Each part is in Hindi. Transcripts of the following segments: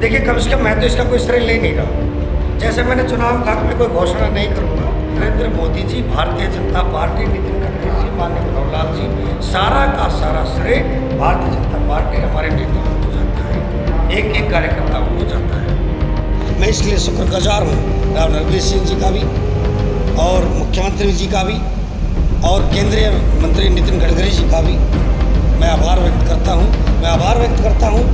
देखिए कम से कम मैं तो इसका कोई श्रेय ले नहीं रहा। जैसे मैंने चुनाव खाक में कोई घोषणा नहीं करूँगा। नरेंद्र मोदी जी, भारतीय जनता पार्टी, नितिन गडकरी जी, माननीय मनोहर लाल जी, सारा का सारा श्रेय भारतीय जनता पार्टी हमारे नेताओं को जाता है, एक एक कार्यकर्ता को जाता है। मैं इसलिए शुक्रगुजार हूँ राव नरबीर सिंह जी का भी और मुख्यमंत्री जी का भी और केंद्रीय मंत्री नितिन गडकरी जी का भी मैं आभार व्यक्त करता हूँ। मैं आभार व्यक्त करता हूँ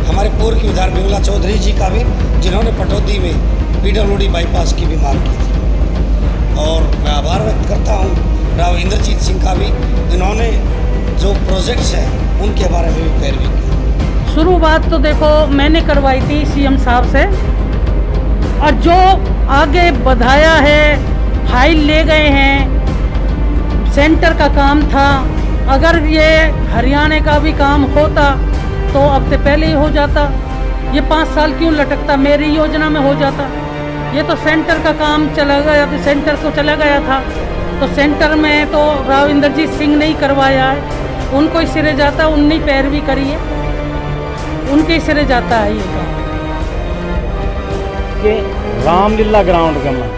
हमारे पूर्व की विधायक बिमला चौधरी जी का भी, जिन्होंने पटौदी में PWD बाईपास की भी मांग की थी। और मैं आभार व्यक्त करता हूँ राव इंद्रजीत सिंह का भी, इन्होंने जो प्रोजेक्ट्स हैं उनके बारे में भी पैरवी की। शुरुआत तो देखो मैंने करवाई थी CM साहब से, और जो आगे बढ़ाया है, फाइल ले गए हैं, सेंटर का काम था। अगर ये हरियाणा का भी काम होता तो अब से पहले ही हो जाता। ये 5 साल क्यों लटकता, मेरी योजना में हो जाता। ये तो सेंटर का काम चला गया, तो सेंटर को चला गया था, तो सेंटर में तो राव इंद्रजीत सिंह ने ही करवाया है। उनको ही सिरे जाता, उनने ही पैरवी करी है, उनके ही सिरे जाता है ये काम। कि रामलीला ग्राउंड के में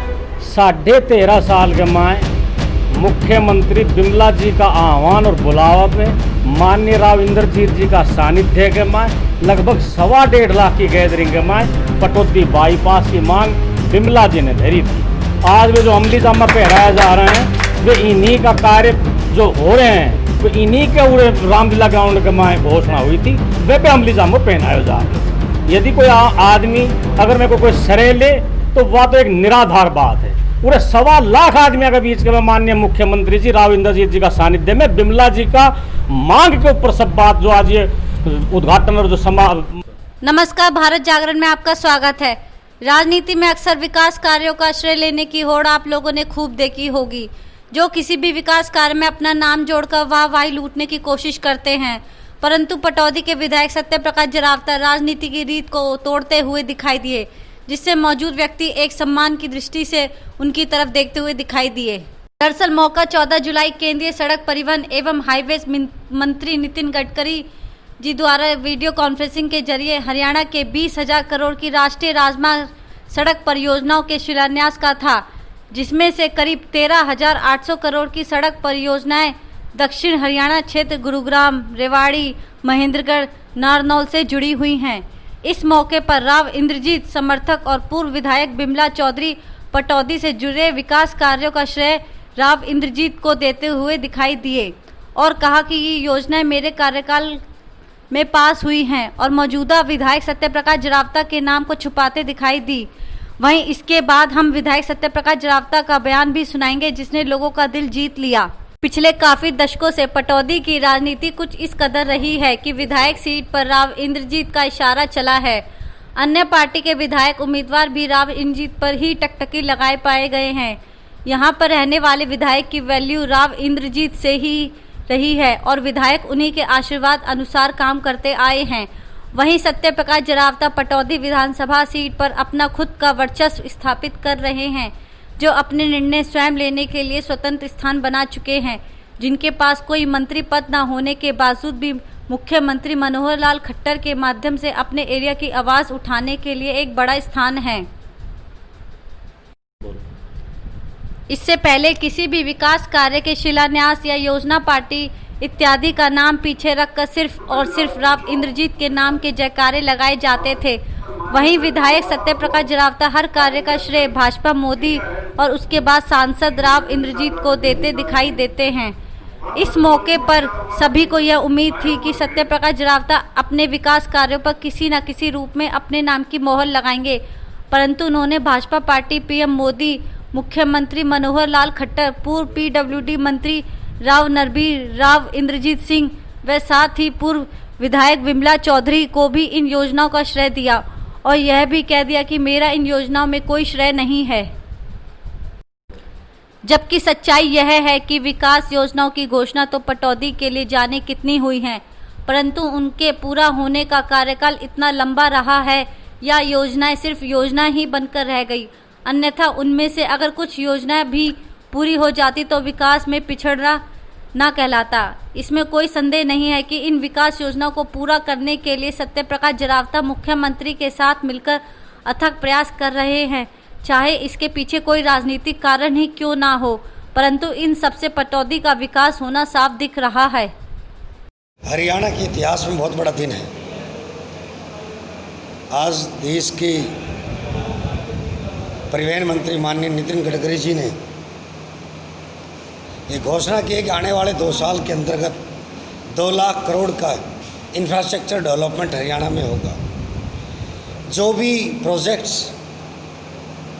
13.5 साल के में मुख्यमंत्री बिमला जी का आह्वान और बुलावा पे माननीय राव इंद्रजीत जी का सानिध्य के में लगभग 1.25 लाख की गैदरिंग के में पटौदी बाईपास की मांग बिमला जी ने धरी थी। आज वे जो अमली जामा पहराया जा रहे हैं, वे इन्हीं का कार्य जो हो रहे हैं, वे इन्हीं के उड़े रामलीला ग्राउंड के में घोषणा हुई थी, वे पे अमली जामा पहनाया जा रहा है। यदि कोई आदमी अगर मेरे को कोई श्रेय ले तो वह तो एक निराधार बात है। पूरे 1.25 लाख आदमियों के बीच के माननीय मुख्यमंत्री जी राव इंद्रजीत जी का सानिध्य में बिमला जी का मांग के ऊपर सब बात जो आज ये उद्घाटन और जो नमस्कार, भारत जागरण में आपका स्वागत है। राजनीति में अक्सर विकास कार्यों का श्रेय लेने की होड़ आप लोगों ने खूब देखी होगी, जो किसी भी विकास कार्य में अपना नाम जोड़कर वाहवाही लूटने की कोशिश करते हैं। परंतु पटौदी के विधायक सत्य प्रकाश जरावता राजनीति की रीत को तोड़ते हुए दिखाई दिए, जिससे मौजूद व्यक्ति एक सम्मान की दृष्टि से उनकी तरफ देखते हुए दिखाई दिए। दरअसल मौका 14 जुलाई केंद्रीय सड़क परिवहन एवं हाईवेज मंत्री नितिन गडकरी जी द्वारा वीडियो कॉन्फ्रेंसिंग के जरिए हरियाणा के 20,000 करोड़ की राष्ट्रीय राजमार्ग सड़क परियोजनाओं के शिलान्यास का था, जिसमें से करीब 13,800 करोड़ की सड़क परियोजनाएं दक्षिण हरियाणा क्षेत्र गुरुग्राम, रेवाड़ी, महेंद्रगढ़, नारनौल से जुड़ी हुई हैं। इस मौके पर राव इंद्रजीत समर्थक और पूर्व विधायक बिमला चौधरी पटौदी से जुड़े विकास कार्यों का श्रेय राव इंद्रजीत को देते हुए दिखाई दिए और कहा कि ये योजनाएं मेरे कार्यकाल में पास हुई हैं और मौजूदा विधायक सत्य प्रकाश जरावता के नाम को छुपाते दिखाई दी। वहीं इसके बाद हम विधायक सत्य प्रकाश जरावता का बयान भी सुनाएंगे, जिसने लोगों का दिल जीत लिया। पिछले काफी दशकों से पटौदी की राजनीति कुछ इस कदर रही है कि विधायक सीट पर राव इंद्रजीत का इशारा चला है। अन्य पार्टी के विधायक उम्मीदवार भी राव इंद्रजीत पर ही टकटकी लगाए पाए गए हैं। यहां पर रहने वाले विधायक की वैल्यू राव इंद्रजीत से ही रही है और विधायक उन्हीं के आशीर्वाद अनुसार काम करते आए हैं। वहीं सत्य प्रकाश जरावता पटौदी विधानसभा सीट पर अपना खुद का वर्चस्व स्थापित कर रहे हैं, जो अपने निर्णय स्वयं लेने के लिए स्वतंत्र स्थान बना चुके हैं, जिनके पास कोई मंत्री पद न होने के बावजूद भी मुख्यमंत्री मनोहर लाल खट्टर के माध्यम से अपने एरिया की आवाज उठाने के लिए एक बड़ा स्थान है। इससे पहले किसी भी विकास कार्य के शिलान्यास या योजना पार्टी इत्यादि का नाम पीछे रखकर सिर्फ और सिर्फ राव इंद्रजीत के नाम के जयकारे लगाए जाते थे। वहीं विधायक सत्य प्रकाश जरावता हर कार्य का श्रेय भाजपा मोदी और उसके बाद सांसद राव इंद्रजीत को देते दिखाई देते हैं। इस मौके पर सभी को यह उम्मीद थी कि सत्य प्रकाश जरावता अपने विकास कार्यों पर किसी न किसी रूप में अपने नाम की मोहर लगाएंगे, परंतु उन्होंने भाजपा पार्टी, PM मोदी, मुख्यमंत्री मनोहर लाल खट्टर, पूर्व PWD मंत्री राव नरबीर, राव इंद्रजीत सिंह व साथ ही पूर्व विधायक बिमला चौधरी को भी इन योजनाओं का श्रेय दिया और यह भी कह दिया कि मेरा इन योजनाओं में कोई श्रेय नहीं है। जबकि सच्चाई यह है कि विकास योजनाओं की घोषणा तो पटौदी के लिए जाने कितनी हुई है, परंतु उनके पूरा होने का कार्यकाल इतना लंबा रहा है या योजनाएं सिर्फ योजना ही बनकर रह गई। अन्यथा उनमें से अगर कुछ योजनाएं भी पूरी हो जाती तो विकास में पिछड़ा ना कहलाता। इसमें कोई संदेह नहीं है कि इन विकास योजनाओं को पूरा करने के लिए सत्यप्रकाश जरावता मुख्यमंत्री के साथ मिलकर अथक प्रयास कर रहे हैं, चाहे इसके पीछे कोई राजनीतिक कारण ही क्यों ना हो, परंतु इन सबसे पटौदी का विकास होना साफ दिख रहा है। हरियाणा के इतिहास में बहुत बड़ा दिन है। आज देश के परिवहन मंत्री माननीय नितिन गडकरी जी ने ये घोषणा की है कि आने वाले 2 साल के अंतर्गत 2 लाख करोड़ का इंफ्रास्ट्रक्चर डेवलपमेंट हरियाणा में होगा। जो भी प्रोजेक्ट्स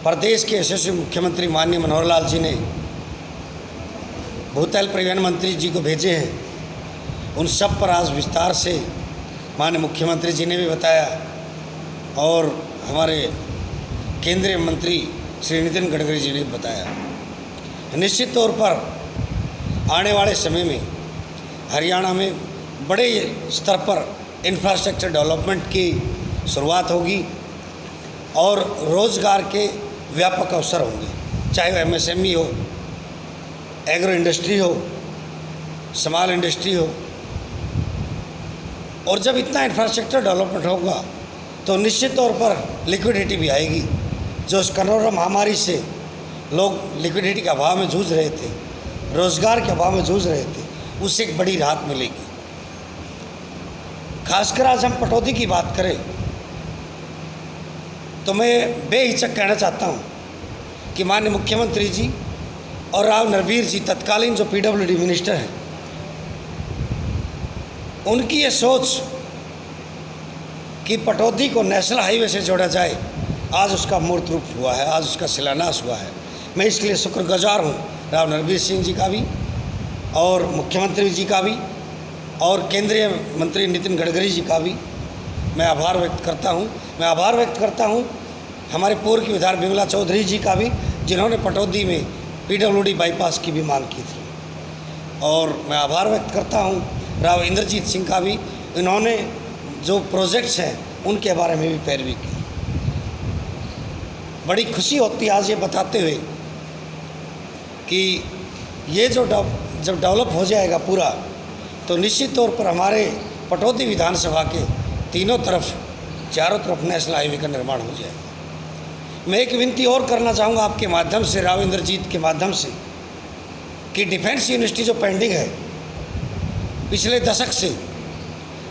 प्रदेश के यशस्वी मुख्यमंत्री माननीय मनोहर लाल जी ने भूतल परिवहन मंत्री जी को भेजे हैं, उन सब पर आज विस्तार से माननीय मुख्यमंत्री जी ने भी बताया और हमारे केंद्रीय मंत्री श्री नितिन गडकरी जी ने बताया। निश्चित तौर पर आने वाले समय में हरियाणा में बड़े स्तर पर इंफ्रास्ट्रक्चर डेवलपमेंट की शुरुआत होगी और रोज़गार के व्यापक अवसर होंगे, चाहे वह MSME हो, एग्रो इंडस्ट्री हो, स्मॉल इंडस्ट्री हो। और जब इतना इंफ्रास्ट्रक्चर डेवलपमेंट होगा तो निश्चित तौर पर लिक्विडिटी भी आएगी। जो इस कोरोना महामारी से लोग लिक्विडिटी के अभाव में जूझ रहे थे, रोज़गार के अभाव में जूझ रहे थे, उससे एक बड़ी राहत मिलेगी। खासकर आज हम पटौदी की बात करें तो मैं बेहिचक कहना चाहता हूँ कि माननीय मुख्यमंत्री जी और राव नरबीर जी तत्कालीन जो PWD मिनिस्टर हैं, उनकी ये सोच कि पटौदी को नेशनल हाईवे से जोड़ा जाए, आज उसका मूर्त रूप हुआ है, आज उसका शिलान्यास हुआ है। मैं इसके लिए शुक्रगुजार हूँ राव नरबीर सिंह जी का भी और मुख्यमंत्री जी का भी और केंद्रीय मंत्री नितिन गडकरी जी का भी मैं आभार व्यक्त करता हूँ। मैं आभार व्यक्त करता हूँ हमारे पूर्व की विधायक बिमला चौधरी जी का भी, जिन्होंने पटौदी में PWD बाईपास की भी मांग की थी। और मैं आभार व्यक्त करता हूँ राव इंद्रजीत सिंह का भी, इन्होंने जो प्रोजेक्ट्स हैं उनके बारे में भी पैरवी की। बड़ी खुशी होती है आज ये बताते हुए कि ये जो जब डेवलप हो जाएगा पूरा, तो निश्चित तौर पर हमारे पटौदी विधानसभा के चारों तरफ नेशनल हाईवे का निर्माण हो जाएगा। मैं एक विनती और करना चाहूँगा आपके माध्यम से, राव इंद्रजीत के माध्यम से, कि डिफेंस यूनिवर्सिटी जो पेंडिंग है पिछले दशक से,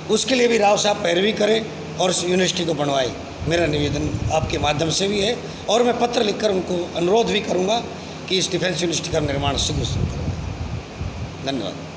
उसके लिए भी राव साहब पैरवी करें और उस यूनिवर्सिटी को बनवाएं। मेरा निवेदन आपके माध्यम से भी है और मैं पत्र लिखकर उनको अनुरोध भी करूँगा कि इस डिफेंस यूनिवर्सिटी का निर्माण शीघ्र शुरू करें। धन्यवाद।